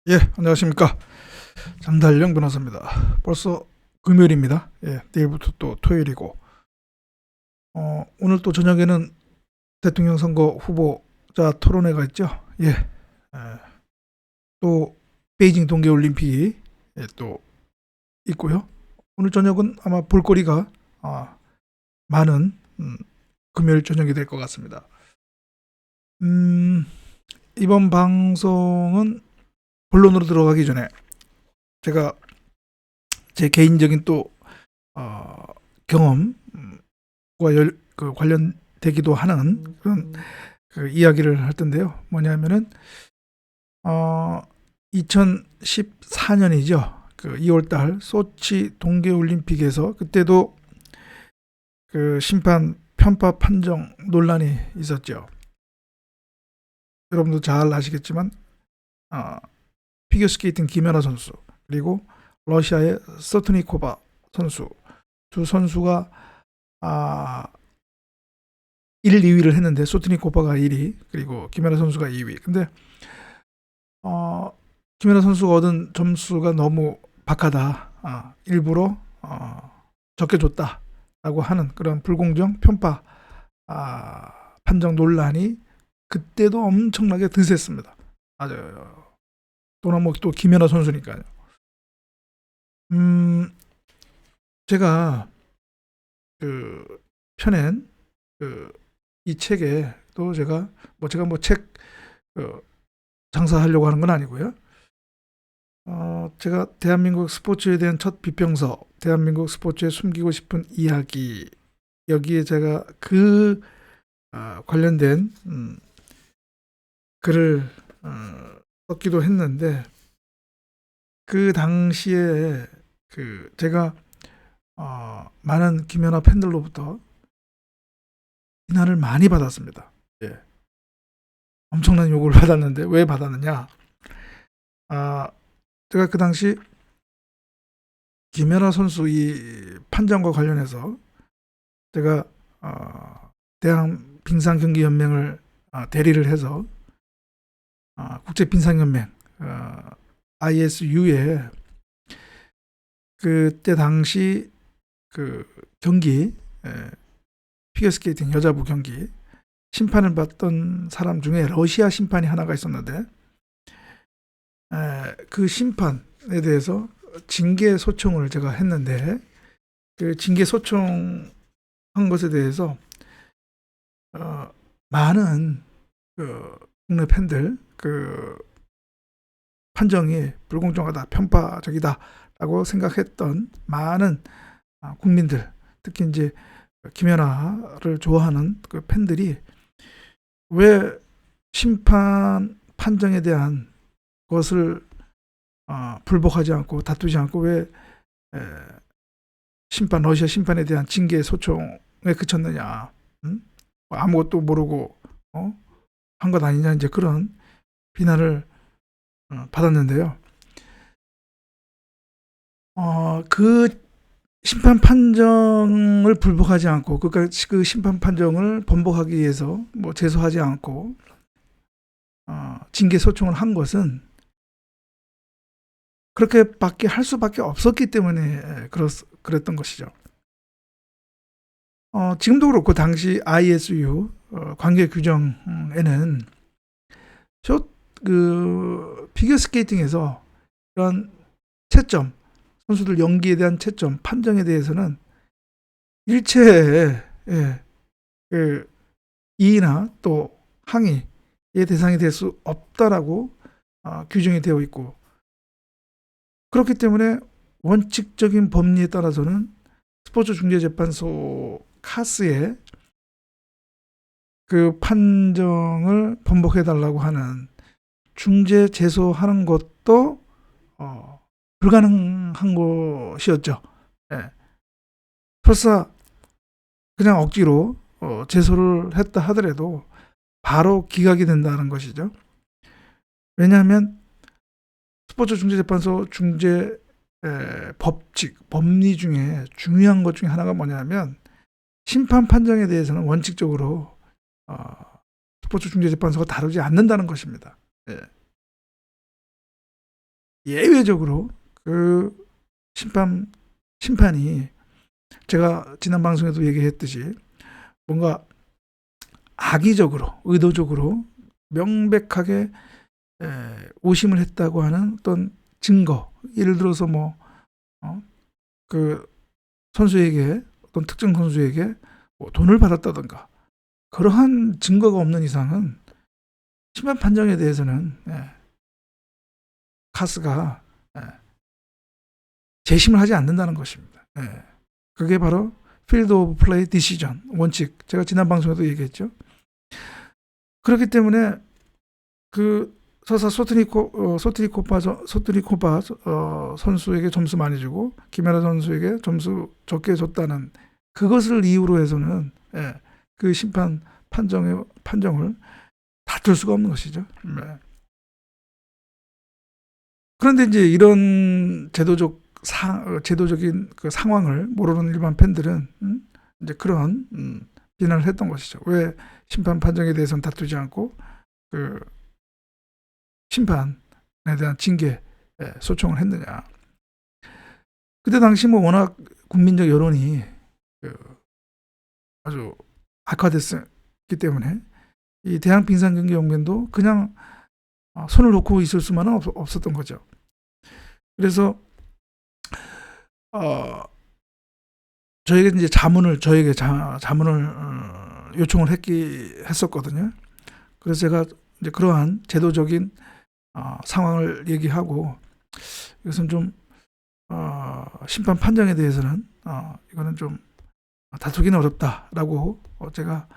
예, 안녕하십니까. 장달령 변호사입니다. 벌써 금요일입니다. 예, 내일부터 또 토요일이고, 오늘 또 저녁에는 대통령 선거 후보자 토론회가 있죠. 예, 또 베이징 동계올림픽이 또 있고요. 오늘 저녁은 아마 볼거리가 많은 금요일 저녁이 될 것 같습니다. 이번 방송은 본론으로 들어가기 전에 제가 제 개인적인 또 경험과 관련되기도 하는 그런 그 이야기를 할 텐데요. 뭐냐면은 2014년이죠. 그 2월달 소치 동계올림픽에서 그때도 그 심판 편파 판정 논란이 있었죠. 여러분도 잘 아시겠지만 피겨스케이팅 김연아 선수 그리고 러시아의 서트니코바 선수 두 선수가 1, 2위를 했는데 소트니코바가 1위 그리고 김연아 선수가 2위. 근데 김연아 선수가 얻은 점수가 너무 박하다. 일부러 적게 줬다라고 하는 그런 불공정 편파 판정 논란이 그때도 엄청나게 드셌습니다. 맞아요. 또는 또 김연아 선수니까요. 제가 그 펴낸 이 책에 또 제가 책 장사하려고 하는 건 아니고요. 제가 대한민국 스포츠에 대한 첫 비평서, 대한민국 스포츠에 숨기고 싶은 이야기, 여기에 제가 그 관련된 글을 썼기도 했는데 그 당시에 제가 많은 김연아 팬들로부터 비난을 많이 받았습니다. 예. 엄청난 욕을 받았는데 왜 받았느냐? 제가 그 당시 김연아 선수 이 판정과 관련해서 제가 대한 빙상경기연맹을 대리를 해서 국제 빙상연맹 ISU에 그때 당시 그 경기 피겨스케이팅 여자부 경기 심판을 받던 사람 중에 러시아 심판이 하나가 있었는데 그 심판에 대해서 징계 소송을 제가 했는데 그 징계 소송한 것에 대해서 많은 국내 팬들 판정이 불공정하다, 편파적이다라고 생각했던 많은 국민들, 특히 이제 김연아를 좋아하는 그 팬들이 왜 심판 판정에 대한 것을 불복하지 않고 다투지 않고 왜 러시아 심판에 대한 징계 소송에 그쳤느냐, 아무것도 모르고 한 것 아니냐, 이제 그런 비난을 받았는데요. 그 심판 판정을 불복하지 않고 그 심판 판정을 번복하기 위해서 제소하지 않고 징계 소송을 한 것은 그렇게밖에 할 수밖에 없었기 때문에 그랬던 것이죠. 지금도 그렇고 당시 ISU 관계 규정에는 피겨스케이팅에서 이런 채점, 선수들 연기에 대한 채점, 판정에 대해서는 일체의 이의나 또 항의의 대상이 될 수 없다라고 규정이 되어 있고, 그렇기 때문에 원칙적인 법리에 따라서는 스포츠중재재판소 카스의 그 판정을 번복해달라고 하는 중재 제소하는 것도 불가능한 것이었죠. 예. 설사 그냥 억지로 제소를 했다 하더라도 바로 기각이 된다는 것이죠. 왜냐하면 스포츠중재재판소 중재 법칙, 법리 중에 중요한 것 중에 하나가 뭐냐면 심판 판정에 대해서는 원칙적으로 스포츠중재재판소가 다루지 않는다는 것입니다. 예. 예외적으로 그 심판이 제가 지난 방송에도 얘기했듯이 뭔가 악의적으로 의도적으로 명백하게 오심을 했다고 하는 어떤 증거, 예를 들어서 그 선수에게, 어떤 특정 선수에게 돈을 받았다든가 그러한 증거가 없는 이상은 심판 판정에 대해서는 카스가 재심을 하지 않는다는 것입니다. 그게 바로 필드 오브 플레이 디시전 원칙, 제가 지난 방송에도 얘기했죠. 그렇기 때문에 그 서사 소트리코바 선수에게 점수 많이 주고 김연아 선수에게 점수 적게 줬다는 그것을 이유로 해서는 그 심판 판정을 다툴 수가 없는 것이죠. 그런데 이제 이런 제도적인 그 상황을 모르는 일반 팬들은 이제 그런 비난을 했던 것이죠. 왜 심판 판정에 대해서는 다투지 않고 그 심판에 대한 징계 소송을 했느냐. 그때 당시 워낙 국민적 여론이 아주 악화됐기 때문에 이 대한빙상경기연맹도 그냥 손을 놓고 있을 수만은 없었던 거죠. 그래서 저에게 이제 자문을 요청을 했었거든요. 그래서 제가 이제 그러한 제도적인 상황을 얘기하고, 이것은 좀 심판 판정에 대해서는 이거는 좀 다투기는 어렵다라고 제가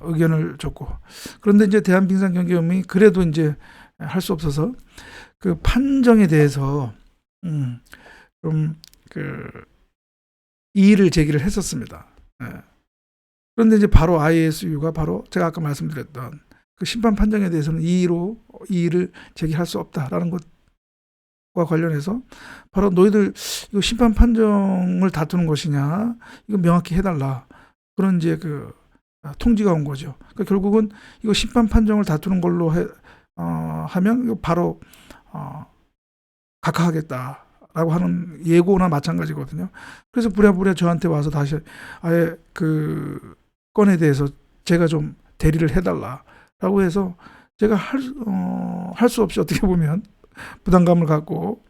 의견을 줬고, 그런데 이제 대한빙상경기연맹이 그래도 이제 할 수 없어서 그 판정에 대해서 좀 이의를 제기를 했었습니다. 그런데 이제 바로 ISU가 바로 제가 아까 말씀드렸던 그 심판 판정에 대해서는 이의를 제기할 수 없다라는 것과 관련해서 바로 너희들 이거 심판 판정을 다투는 것이냐, 이거 명확히 해달라, 그런 이제 그 통지가 온 거죠. 그러니까 결국은 이거 심판 판정을 다투는 걸로 하면 이거 바로 각하하겠다라고 하는 예고나 마찬가지거든요. 그래서 부랴부랴 저한테 와서 다시 아예 그 건에 대해서 제가 좀 대리를 해달라라고 해서 제가 할 수 없이 어떻게 보면 부담감을 갖고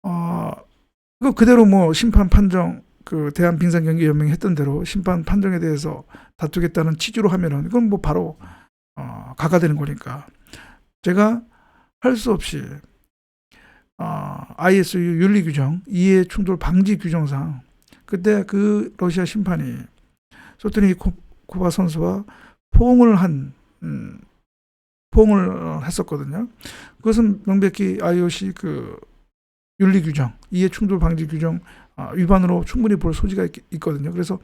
이거 그대로 심판 판정, 그 대한빙상경기연맹이 했던 대로 심판 판정에 대해서 다투겠다는 취지로 하면은 이건 바로 각하되는 거니까 제가 할 수 없이 ISU 윤리규정 이해 충돌 방지 규정상 그때 그 러시아 심판이 소트니코바 선수와 포옹을 했었거든요. 그것은 명백히 IOC 그 윤리규정 이해 충돌 방지 규정 위반으로 충분히 볼 소지가 있거든요. 그래서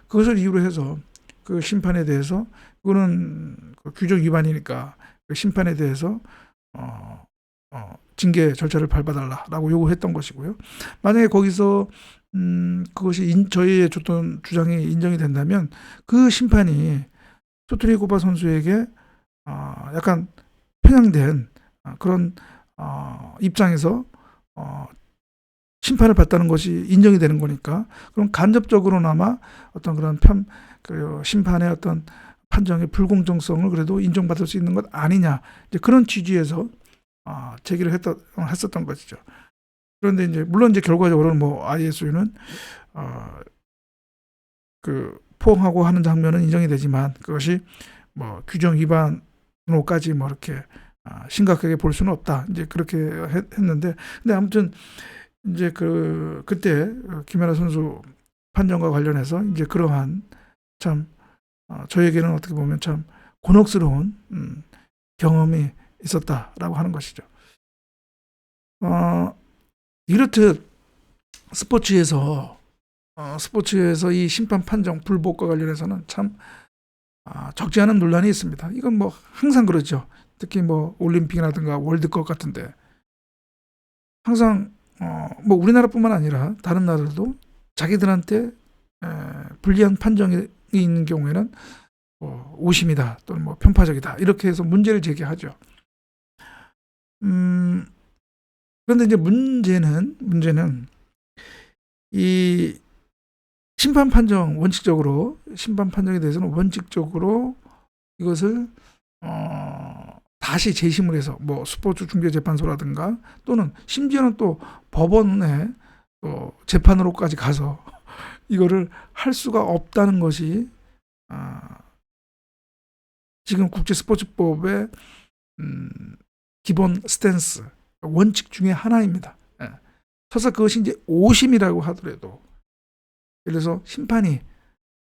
그것을 이유로 해서 그 심판에 대해서, 그거는 그 규정 위반이니까 그 심판에 대해서 징계 절차를 밟아달라라고 요구했던 것이고요. 만약에 거기서 그것이 저희의 줬던 주장이 인정이 된다면 그 심판이 소트리코바 선수에게 약간 편향된 그런 입장에서 심판을 받다는 것이 인정이 되는 거니까, 그럼 간접적으로나마 어떤 그런 그 심판의 어떤 판정의 불공정성을 그래도 인정받을 수 있는 것 아니냐, 이제 그런 취지에서 제기를 했었던 것이죠. 그런데 이제 물론 이제 결과적으로는 ISU는 그 포옹하고 하는 장면은 인정이 되지만 그것이 규정 위반으로까지 이렇게 심각하게 볼 수는 없다, 이제 그렇게 했는데, 근데 아무튼 이제 그때 김연아 선수 판정과 관련해서 이제 그러한 참 저에게는 어떻게 보면 참 곤혹스러운 경험이 있었다라고 하는 것이죠. 이렇듯 스포츠에서 이 심판 판정 불복과 관련해서는 참 적지 않은 논란이 있습니다. 이건 항상 그렇죠. 특히 올림픽이라든가 월드컵 같은데 항상 우리나라뿐만 아니라 다른 나라들도 자기들한테 불리한 판정이 있는 경우에는 오심이다 또는 편파적이다 이렇게 해서 문제를 제기하죠. 그런데 이제 문제는 이 심판 판정에 대해서는 원칙적으로 이것을 다시 재심을 해서 뭐 스포츠 중재재판소라든가 또는 심지어는 또 법원에 또 재판으로까지 가서 이거를 할 수가 없다는 것이 지금 국제스포츠법의 기본 스탠스, 원칙 중에 하나입니다. 설사 그것이 이제 오심이라고 하더라도, 예를 들어서 심판이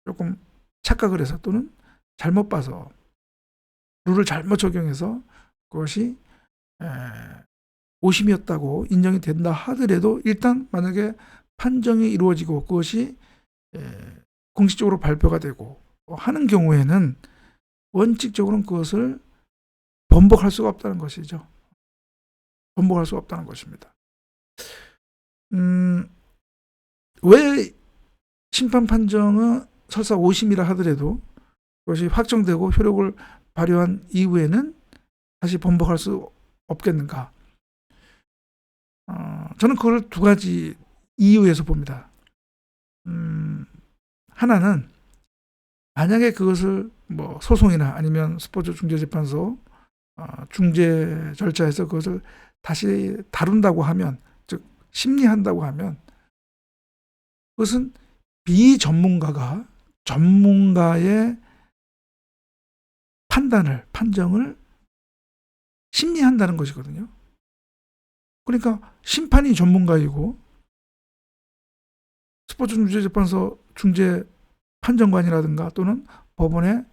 조금 착각을 해서 또는 잘못 봐서 룰을 잘못 적용해서 그것이 오심이었다고 인정이 된다 하더라도, 일단 만약에 판정이 이루어지고 그것이 공식적으로 발표가 되고 하는 경우에는 원칙적으로는 그것을 번복할 수가 없다는 것이죠. 번복할 수가 없다는 것입니다. 왜 심판 판정은 설사 오심이라 하더라도 그것이 확정되고 효력을 발효한 이후에는 다시 번복할 수 없겠는가? 저는 그걸 두 가지 이유에서 봅니다. 하나는 만약에 그것을 뭐 소송이나 아니면 스포츠 중재재판소 중재 절차에서 그것을 다시 다룬다고 하면, 즉 심리한다고 하면, 그것은 비전문가가 전문가의 판정을 심리한다는 것이거든요. 그러니까 심판이 전문가이고 스포츠 중재재판소 중재 판정관이라든가 또는 법원의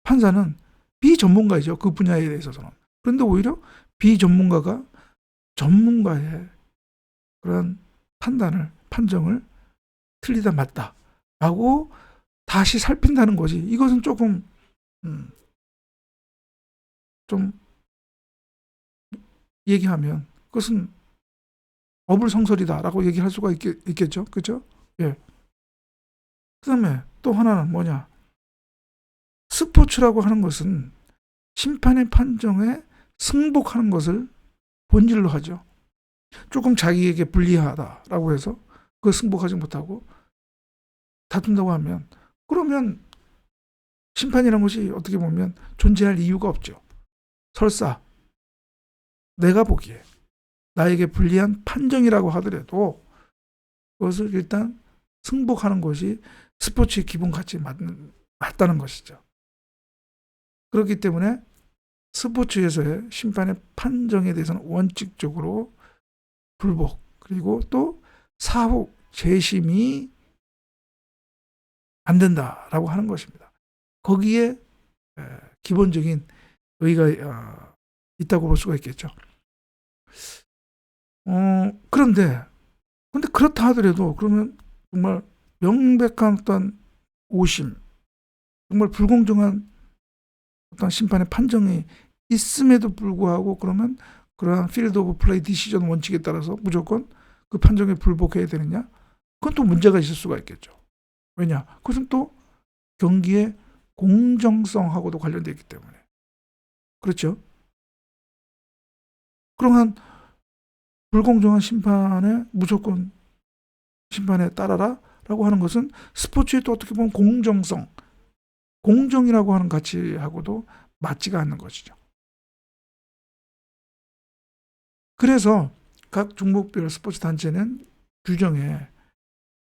판사는 비전문가이죠. 그 분야에 대해서는. 그런데 오히려 비전문가가 전문가의 그런 판정을 틀리다 맞다 라고 다시 살핀다는 것이, 이것은 조금 좀 얘기하면 그것은 어불성설이다라고 얘기할 수가 있겠죠. 그렇죠? 예. 그다음에 또 하나는 뭐냐? 스포츠라고 하는 것은 심판의 판정에 승복하는 것을 본질로 하죠. 조금 자기에게 불리하다라고 해서 그 승복하지 못하고 다툰다고 하면, 그러면 심판이라는 것이 어떻게 보면 존재할 이유가 없죠. 설사 내가 보기에 나에게 불리한 판정이라고 하더라도 그것을 일단 승복하는 것이 스포츠의 기본 가치에 맞다는 것이죠. 그렇기 때문에 스포츠에서의 심판의 판정에 대해서는 원칙적으로 불복, 그리고 또 사후 재심이 안 된다라고 하는 것입니다. 거기에 기본적인 의의가 있다고 볼 수가 있겠죠. 그런데 그렇다 하더라도, 그러면 정말 명백한 어떤 오심, 정말 불공정한 어떤 심판의 판정이 있음에도 불구하고, 그러면 그러한 필드 오브 플레이 디시전 원칙에 따라서 무조건 그 판정에 불복해야 되느냐? 그건 또 문제가 있을 수가 있겠죠. 왜냐? 그것은 또 경기의 공정성하고도 관련되어 있기 때문에. 그렇죠? 그러한 불공정한 심판에 무조건 심판에 따라라 라고 하는 것은 스포츠의 또 어떻게 보면 공정이라고 하는 가치하고도 맞지가 않는 것이죠. 그래서 각 종목별 스포츠 단체는 규정에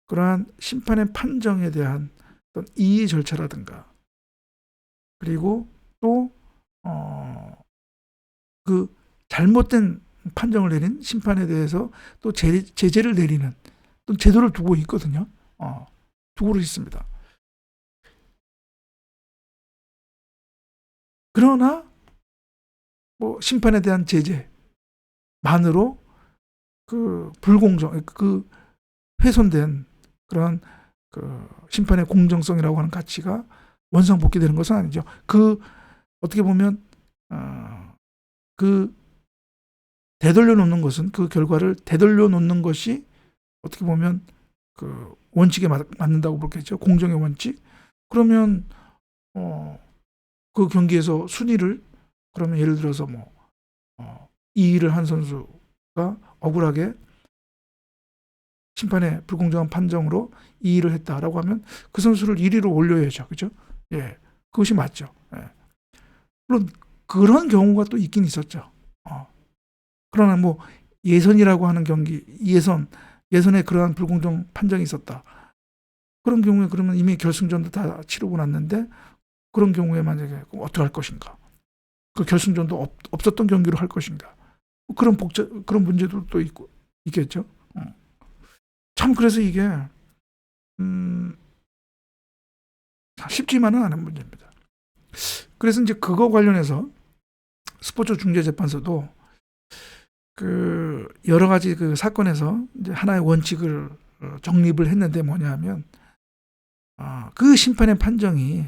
그러한 심판의 판정에 대한 어떤 이의 절차라든가, 그리고 또 그 잘못된 판정을 내린 심판에 대해서 또 제재를 내리는 또 제도를 두고 있거든요. 두고 있습니다. 그러나 뭐 심판에 대한 제재만으로 그 훼손된 그런 그 심판의 공정성이라고 하는 가치가 원상복귀되는 것은 아니죠. 어떻게 보면 되돌려 놓는 것은, 그 결과를 되돌려 놓는 것이 어떻게 보면 그 원칙에 맞는다고 볼겠죠. 공정의 원칙. 그러면 그 경기에서 순위를, 그러면 예를 들어서 이의를 한 선수가 억울하게 심판의 불공정한 판정으로 이의를 했다라고 하면 그 선수를 1위로 올려야죠. 그죠? 예. 그것이 맞죠. 예. 물론 그런 경우가 또 있긴 있었죠. 그러나 뭐 예선이라고 하는 경기, 예선에 그러한 불공정 판정이 있었다. 그런 경우에 그러면 이미 결승전도 다 치르고 났는데 그런 경우에 만약에 어떻게 할 것인가? 그 결승전도 없었던 경기로 할 것인가? 그런 문제도 또 있겠죠. 참 그래서 이게 쉽지만은 않은 문제입니다. 그래서 이제 그거 관련해서 스포츠 중재재판소도 그 여러 가지 그 사건에서 이제 하나의 원칙을 정립을 했는데 뭐냐면 그 심판의 판정이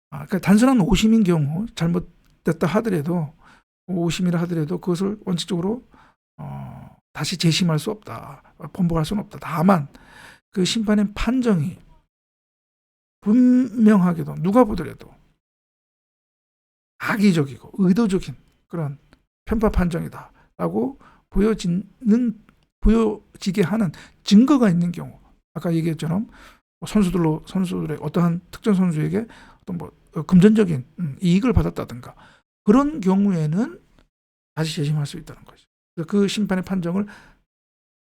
그러니까 단순한 오심인 경우 잘못됐다 하더라도 오심이라 하더라도 그것을 원칙적으로 다시 재심할 수 없다. 번복할 수는 없다. 다만 그 심판의 판정이 분명하게도 누가 보더라도 악의적이고 의도적인 그런 편파 판정이다라고 보여지게 하는 증거가 있는 경우, 아까 얘기했처럼 선수들의 어떠한 특정 선수에게 어떤 뭐 금전적인 이익을 받았다든가 그런 경우에는 다시 재심할 수 있다는 거죠. 그 심판의 판정을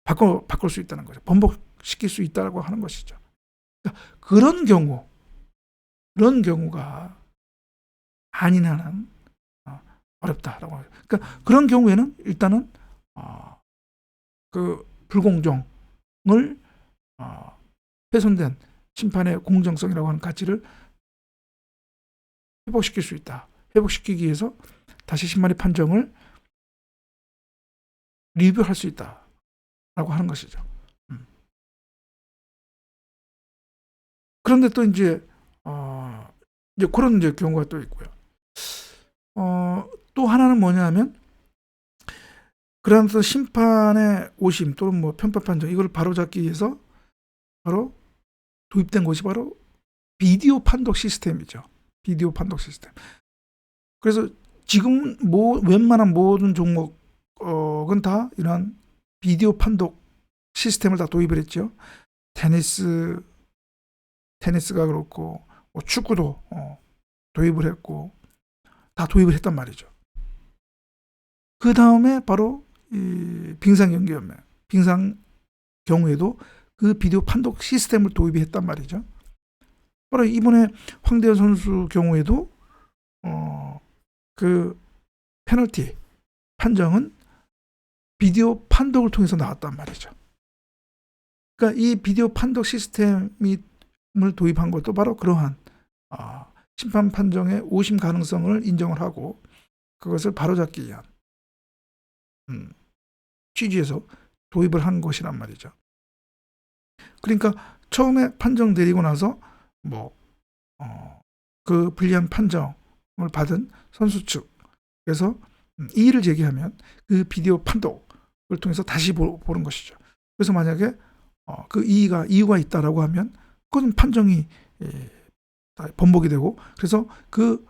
바꿀 수 있다는 거죠. 번복시킬 수 있다고 하는 것이죠. 그러니까 그런 경우가 아닌 한은 어렵다라고 하죠. 그러니까 그런 경우에는 일단은 그 불공정을 훼손된 심판의 공정성이라고 하는 가치를 회복시킬 수 있다. 회복시키기 위해서 다시 심판의 판정을 리뷰할 수 있다라고 하는 것이죠. 그런데 또 이제 그런 이제 경우가 또 있고요. 또 하나는 뭐냐면 그런 어떤 심판의 오심 또는 뭐 편파 판정 이걸 바로잡기 위해서 바로 도입된 것이 바로 비디오 판독 시스템이죠. 비디오 판독 시스템. 그래서 지금 웬만한 모든 종목은 다 이런 비디오 판독 시스템을 다 도입을 했죠. 테니스가 그렇고 뭐 축구도 도입을 했고 다 도입을 했단 말이죠. 그 다음에 바로 이 빙상 경우에도 그 비디오 판독 시스템을 도입했단 말이죠. 바로 이번에 황대현 선수 경우에도 그 페널티 판정은 비디오 판독을 통해서 나왔단 말이죠. 그러니까 이 비디오 판독 시스템을 도입한 것도 바로 그러한 심판 판정의 오심 가능성을 인정을 하고 그것을 바로잡기 위한 취지에서 도입을 한 것이란 말이죠. 그러니까 처음에 판정 내리고 나서 그 불리한 판정을 받은 선수 측에서 이의를 제기하면 그 비디오 판독을 통해서 다시 보는 것이죠. 그래서 만약에 그 이유가 있다라고 하면 그건 판정이 번복이 되고 그래서 그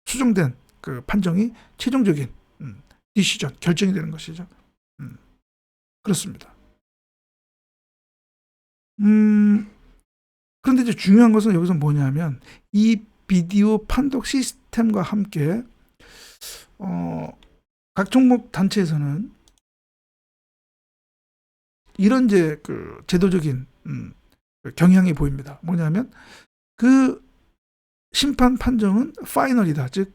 수정된 그 판정이 최종적인 디시전 결정이 되는 것이죠. 그렇습니다. 그런데 이제 중요한 것은 여기서 뭐냐면 이 비디오 판독 시스템과 함께 각 종목 단체에서는 이런 이제 그 제도적인 경향이 보입니다. 뭐냐면 그 심판 판정은 파이널이다. 즉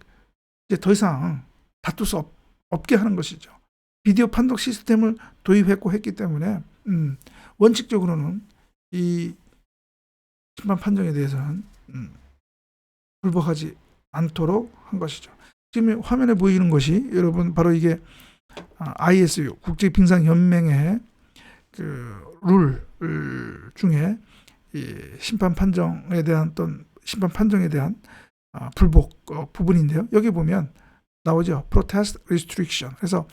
이제 더 이상 다툴 수 없게 하는 것이죠. 비디오 판독 시스템을 도입했기 때문에 원칙적으로는 이 심판 판정에 대해서는 불복하지 않도록 한 것이죠. 지금 화면에 보이는 것이 여러분 바로 이게 ISU 국제빙상연맹의 그 룰 중에 이 심판 판정에 대한 불복 부분인데요. 여기 보면 나오죠. Protest Restriction. 그래서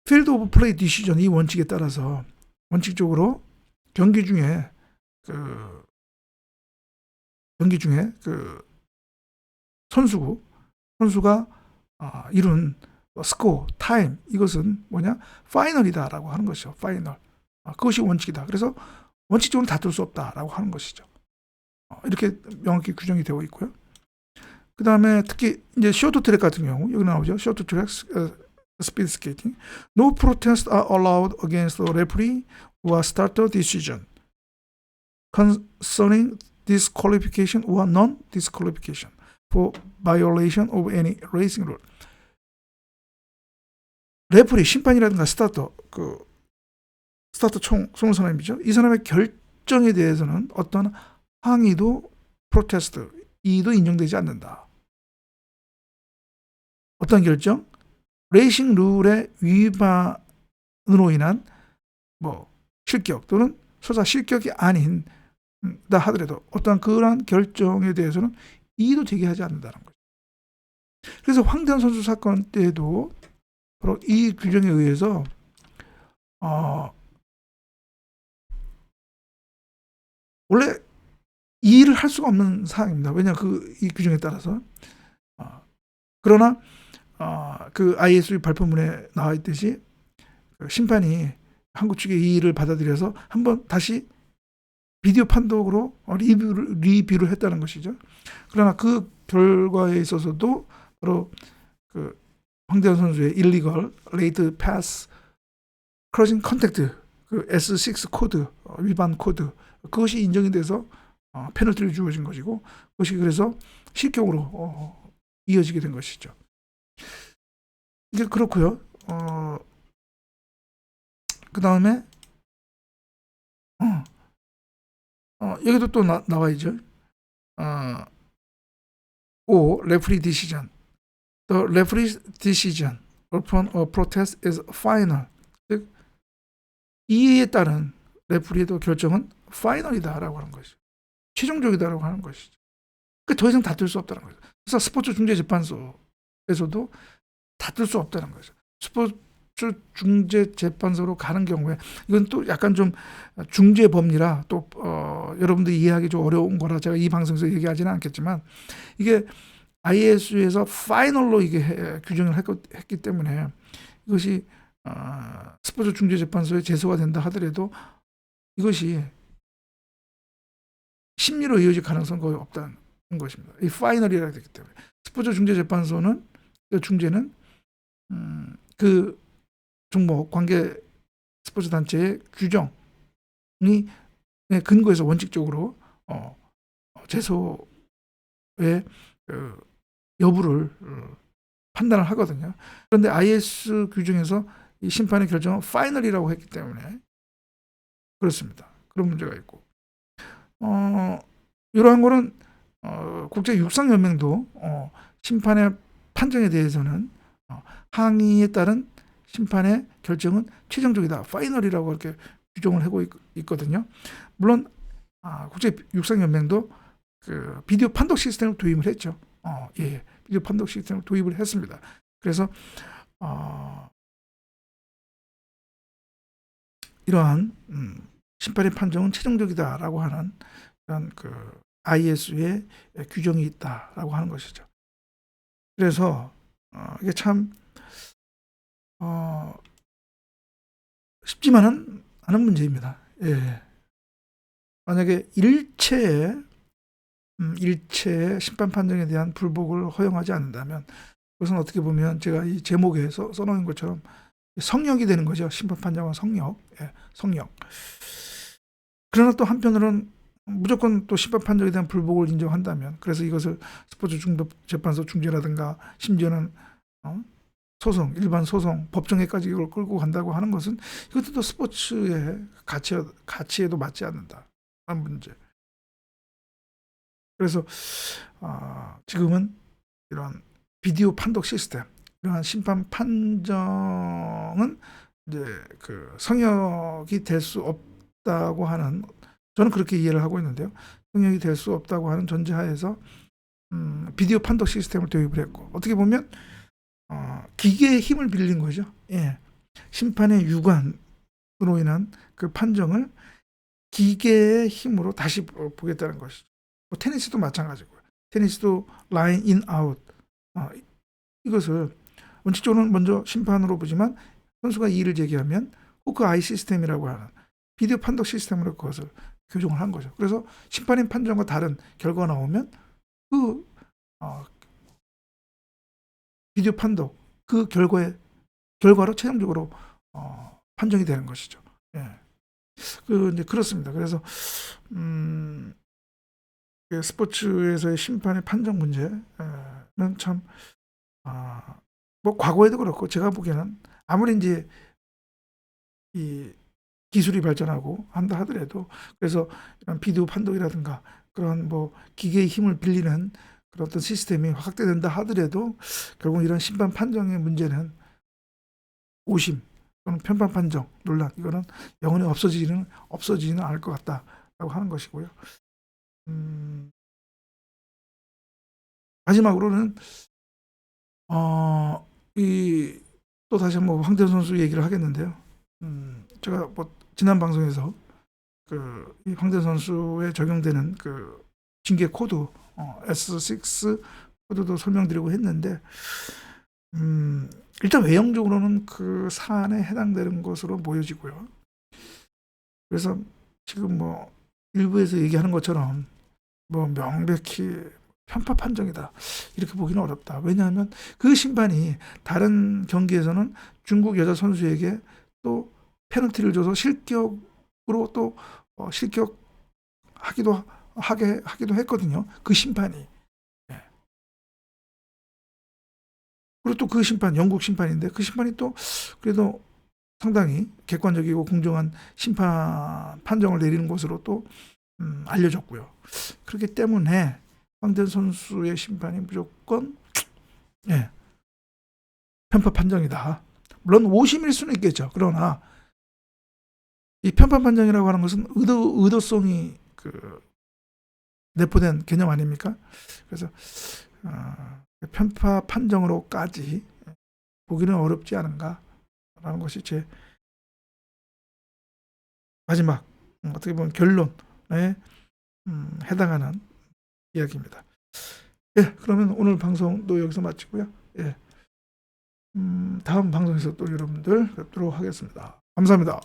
Field of Play Decision 이 원칙에 따라서 원칙적으로 경기 중에 그 선수고 선수가 이룬 스코어, 타임, 이것은 뭐냐? 파이널이다라고 하는 것이죠. 파이널. 그것이 원칙이다. 그래서 원칙적으로 다툴 수 없다라고 하는 것이죠. 이렇게 명확히 규정이 되어 있고요. 그 다음에 특히 이제 쇼트 트랙 같은 경우 여기 나오죠. 쇼트 트랙, 스피드 스케이팅. No protests are allowed against the referee or starter decision concerning disqualification or non-disqualification for violation of any racing rule. 레프리, 심판이라든가 스타터, 스타터 총무 사람이죠. 이 사람의 결정에 대해서는 어떤 항의도, 프로테스트, 이의도 인정되지 않는다. 어떤 결정? 레이싱 룰의 위반으로 인한 실격 또는 소사 실격이 아닌다 하더라도 어떠한 그러한 결정에 대해서는 이의도 제기하지 않는다는 거죠. 그래서 황대현 선수 사건 때도 바로 이 규정에 의해서 원래 이의를 할 수가 없는 사항입니다. 왜냐하면 이 규정에 따라서. 그러나 그 ISU 발표문에 나와 있듯이 심판이 한국 측의 이의를 받아들여서 한번 다시 비디오 판독으로 리뷰를 했다는 것이죠. 그러나 그 결과에 있어서도 바로 황대현 선수의 일리걸 레이트 패스 크로징 컨택트 S6 코드 위반 코드 그것이 인정이 돼서 페널티를 주어진 것이고 그것이 그래서 실격으로 이어지게 된 것이죠. 이게 그렇고요. 그 다음에 여기도 또 나와있죠. O. Referee decision. The referee's decision upon a protest is final. 즉 이에 따른 레프리의 결정은 파이널이다라고 하는 것이죠. 최종적이다라고 하는 것이죠. 더 이상 다툴 수 없다는 거죠. 그래서 스포츠 중재 재판소에서도 다툴 수 없다는 거죠. 스포츠 중재 재판소로 가는 경우에 이건 또 약간 좀 중재 법리라 또 여러분들이 이해하기 좀 어려운 거라 제가 이 방송에서 얘기하지는 않겠지만 이게 ISU에서 파이널로 이게 규정을 했기 때문에 이것이 스포츠 중재 재판소에 제소가 된다 하더라도 이것이 심리로 이어질 가능성은 거의 없다는 것입니다. 이 파이널이라 되기 때문에 스포츠 중재 재판소는 중재는 그 종목 관계 스포츠 단체의 규정이 근거해서 원칙적으로 제소의 여부를 판단을 하거든요. 그런데 IS 규정에서 이 심판의 결정은 파이널이라고 했기 때문에 그렇습니다. 그런 문제가 있고 이러한 거는 국제 육상연맹도 심판의 판정에 대해서는 항의에 따른 심판의 결정은 최종적이다. 파이널이라고 이렇게 규정을 하고 있거든요. 물론 국제 육상연맹도 비디오 판독 시스템을 도입을 했죠. 비디오 판독 시스템을 도입을 했습니다. 그래서 이러한 심판의 판정은 최종적이다라고 하는 그런 ISU의 규정이 있다라고 하는 것이죠. 그래서 이게 참 쉽지만은 않은 문제입니다. 만약에 일체의 심판 판정에 대한 불복을 허용하지 않는다면 그것은 어떻게 보면 제가 이 제목에 써놓은 것처럼 성역이 되는 거죠. 심판 판정은 성역. 그러나 또 한편으로는 무조건 또 심판 판정에 대한 불복을 인정한다면 그래서 이것을 스포츠 재판소 중재라든가 심지어는 소송, 일반 법정에까지 이걸 끌고 간다고 하는 것은 이것도 또 스포츠의 가치에도 맞지 않는다 하는 문제. 그래서 지금은 이런 비디오 판독 시스템, 이러한 심판 판정은 이제 성역이 될 수 없다고 하는 저는 그렇게 이해를 하고 있는데요. 성역이 될 수 없다고 하는 전제하에서 비디오 판독 시스템을 도입을 했고 어떻게 보면 기계의 힘을 빌린 거죠. 심판의 유관으로 인한 그 판정을 기계의 힘으로 다시 보겠다는 것이죠. 테니스도 마찬가지고요. 테니스도 라인 인 아웃 이것을 원칙적으로는 먼저 심판으로 보지만 선수가 이의를 제기하면 호크 아이 시스템이라고 하는 비디오 판독 시스템으로 그것을 교정을 한 거죠. 그래서 심판인 판정과 다른 결과가 나오면 그 비디오 판독 그 결과로 최종적으로 판정이 되는 것이죠. 예. 이제 그렇습니다. 그래서 스포츠에서의 심판의 판정 문제는 참 뭐 과거에도 그렇고 제가 보기에는 아무리 이제 이 기술이 발전하고 한다 하더라도 그래서 이런 비디오 판독이라든가 그런 뭐 기계의 힘을 빌리는 그런 어떤 시스템이 확대된다 하더라도 결국 이런 심판 판정의 문제는 오심 또는 편파 판정 논란 이거는 영원히 없어지지는 않을 것 같다라고 하는 것이고요. 마지막으로는 또 다시 한번 황대현 선수 얘기를 하겠는데요. 제가 뭐 지난 방송에서 이 황대현 선수에 적용되는 그 징계 코드 S6 코드도 설명드리고 했는데 일단 외형적으로는 그 사안에 해당되는 것으로 보여지고요. 그래서 지금 뭐 일부에서 얘기하는 것처럼 뭐 명백히 편파 판정이다 이렇게 보기는 어렵다. 왜냐하면 그 심판이 다른 경기에서는 중국 여자 선수에게 또 페널티를 줘서 실격으로 또 실격하기도 했거든요. 그 심판이. 그리고 또 그 심판 영국 심판인데 그 심판이 또 그래도 상당히 객관적이고 공정한 심판 판정을 내리는 것으로 또 알려졌고요. 그렇기 때문에 황대현 선수의 심판이 무조건 편파 판정이다. 물론 오심일 수는 있겠죠. 그러나 이 편파 판정이라고 하는 것은 의도성이 내포된 개념 아닙니까? 그래서 편파 판정으로까지 보기는 어렵지 않은가라는 것이 제 마지막 어떻게 보면 결론에 해당하는 이야기입니다. 예, 그러면 오늘 방송도 여기서 마치고요. 예, 다음 방송에서 또 여러분들 뵙도록 하겠습니다. 감사합니다.